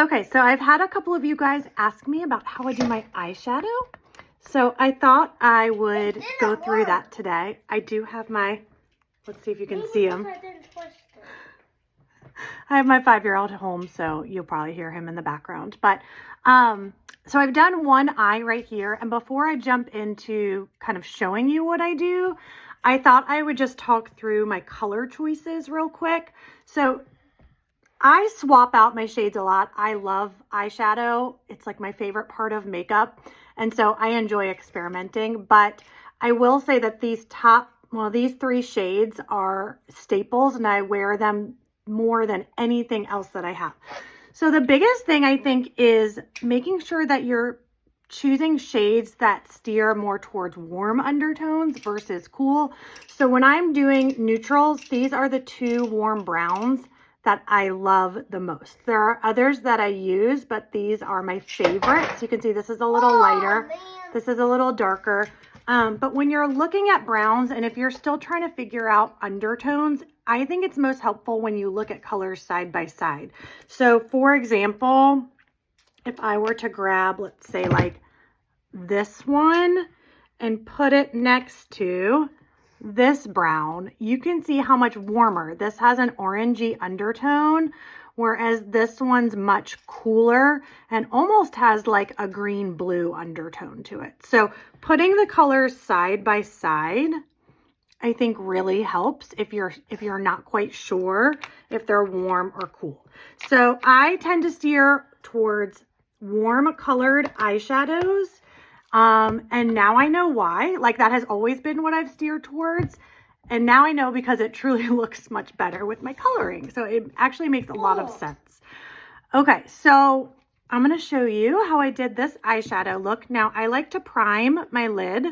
Okay, so I've had a couple of you guys ask me about how I do my eyeshadow. So I thought I would go through that today. I do have my, let's see if you can see him. I have my 5-year-old home, so you'll probably hear him in the background. But so I've done one eye right here. And before I jump into kind of showing you what I do, I thought I would just talk through my color choices real quick. So I swap out my shades a lot. I love eyeshadow. It's like my favorite part of makeup. And so I enjoy experimenting, but I will say that these 3 shades are staples and I wear them more than anything else that I have. So the biggest thing I think is making sure that you're choosing shades that steer more towards warm undertones versus cool. So when I'm doing neutrals, these are the 2 warm browns that I love the most. There are others that I use, but these are my favorites. You can see this is a little lighter. This is a little darker. But when you're looking at browns, and if you're still trying to figure out undertones, I think it's most helpful when you look at colors side by side. So for example, if I were to grab, let's say like this one and put it next to this brown, you can see how much warmer. This has an orangey undertone, whereas this one's much cooler and almost has like a green blue undertone to it. So putting the colors side by side, I think really helps if you're not quite sure if they're warm or cool. So I tend to steer towards warm colored eyeshadows. And now I know why. Like that has always been what I've steered towards. And now I know because it truly looks much better with my coloring. So it actually makes a lot of sense. Okay, so I'm going to show you how I did this eyeshadow look. Now I like to prime my lid.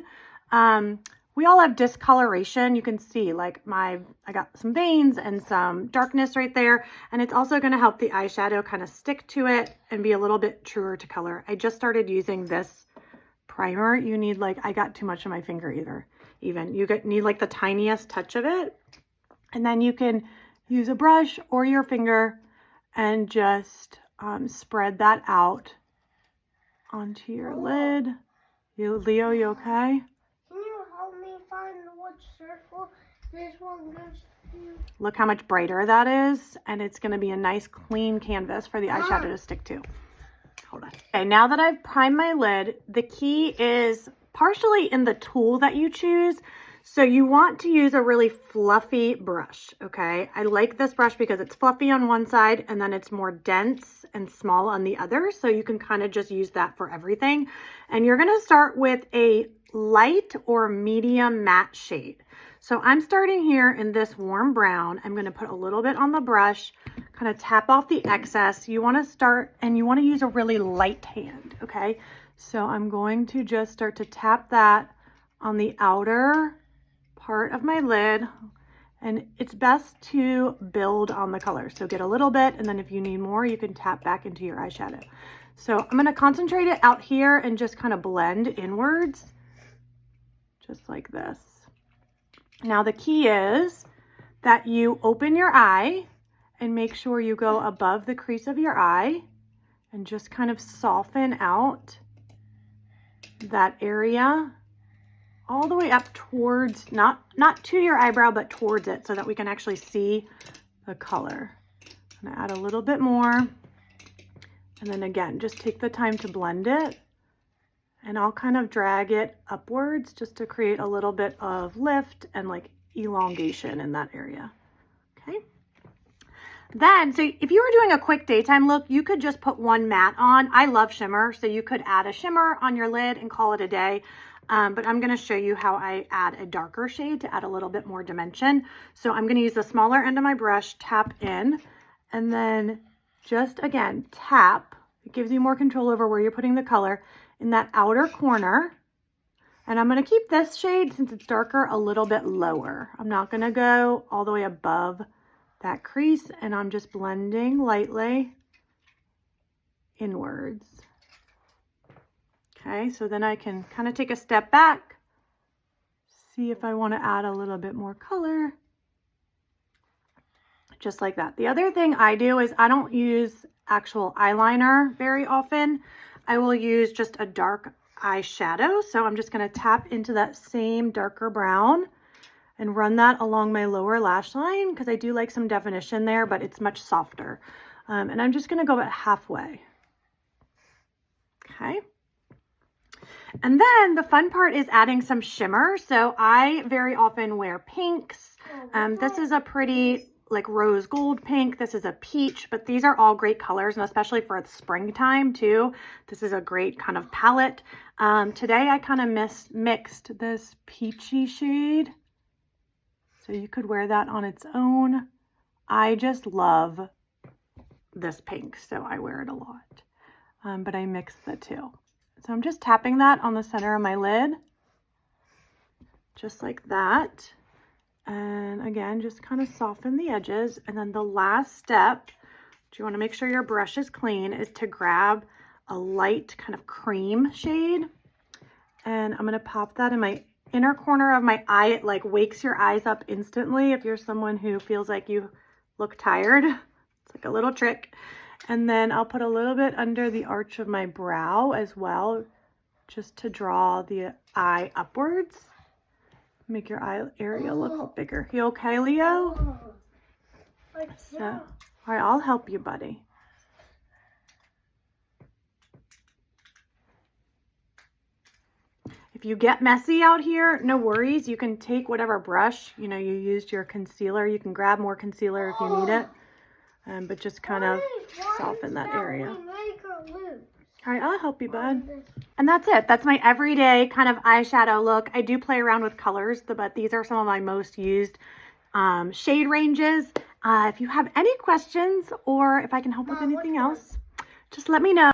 We all have discoloration. You can see like I got some veins and some darkness right there. And it's also going to help the eyeshadow kind of stick to it and be a little bit truer to color. I just started using this primer. You need like, I got too much on my finger even. You need like the tiniest touch of it. And then you can use a brush or your finger and just spread that out onto your lid. Leo, you okay? Can you help me find which circle this one goes to? Look how much brighter that is. And it's going to be a nice clean canvas for the eyeshadow to stick to. Hold on. Okay, now that I've primed my lid, the key is partially in the tool that you choose. So you want to use a really fluffy brush, okay? I like this brush because it's fluffy on one side and then it's more dense and small on the other. So you can kind of just use that for everything. And you're going to start with a light or medium matte shade. So I'm starting here in this warm brown. I'm going to put a little bit on the brush, kind of tap off the excess. You want to start and you want to use a really light hand, okay? So I'm going to just start to tap that on the outer part of my lid, and it's best to build on the color. So get a little bit, and then if you need more, you can tap back into your eyeshadow. So I'm going to concentrate it out here and just kind of blend inwards, just like this. Now the key is that you open your eye and make sure you go above the crease of your eye and just kind of soften out that area all the way up towards, not to your eyebrow, but towards it so that we can actually see the color. I'm gonna add a little bit more. And then again, just take the time to blend it. And I'll kind of drag it upwards just to create a little bit of lift and like elongation in that area. Okay. Then, so if you were doing a quick daytime look, you could just put one matte on. I love shimmer, so you could add a shimmer on your lid and call it a day. But I'm going to show you how I add a darker shade to add a little bit more dimension. So I'm going to use the smaller end of my brush, tap in, and then just again, tap. It gives you more control over where you're putting the color in that outer corner. And I'm going to keep this shade, since it's darker, a little bit lower. I'm not going to go all the way above that crease, and I'm just blending lightly inwards. Okay, so then I can kind of take a step back, see if I want to add a little bit more color, just like that. The other thing I do is I don't use actual eyeliner very often. I will use just a dark eyeshadow. So I'm just going to tap into that same darker brown and run that along my lower lash line because I do like some definition there, but it's much softer. And I'm just going to go about halfway. Okay. And then the fun part is adding some shimmer. So I very often wear pinks. This is a pretty like rose gold pink. This is a peach, but these are all great colors, and especially for the springtime too. This is a great kind of palette. Today I kind of mixed this peachy shade. So you could wear that on its own. I just love this pink, so I wear it a lot. But I mix the two. So I'm just tapping that on the center of my lid, just like that. And again, just kind of soften the edges. And then the last step, do you want to make sure your brush is clean, is to grab a light kind of cream shade. And I'm going to pop that in my inner corner of my eye. It like wakes your eyes up instantly if you're someone who feels like you look tired. It's like a little trick. And then I'll put a little bit under the arch of my brow as well, just to draw the eye upwards. Make your eye area look bigger. You okay, Leo? So, all right, I'll help you, buddy. If you get messy out here, no worries. You can take whatever brush, you used your concealer. You can grab more concealer if you need it. But just kind of soften that area. All right, I'll help you, bud. And that's it. That's my everyday kind of eyeshadow look. I do play around with colors, but these are some of my most used shade ranges. If you have any questions or if I can help with anything else, just let me know.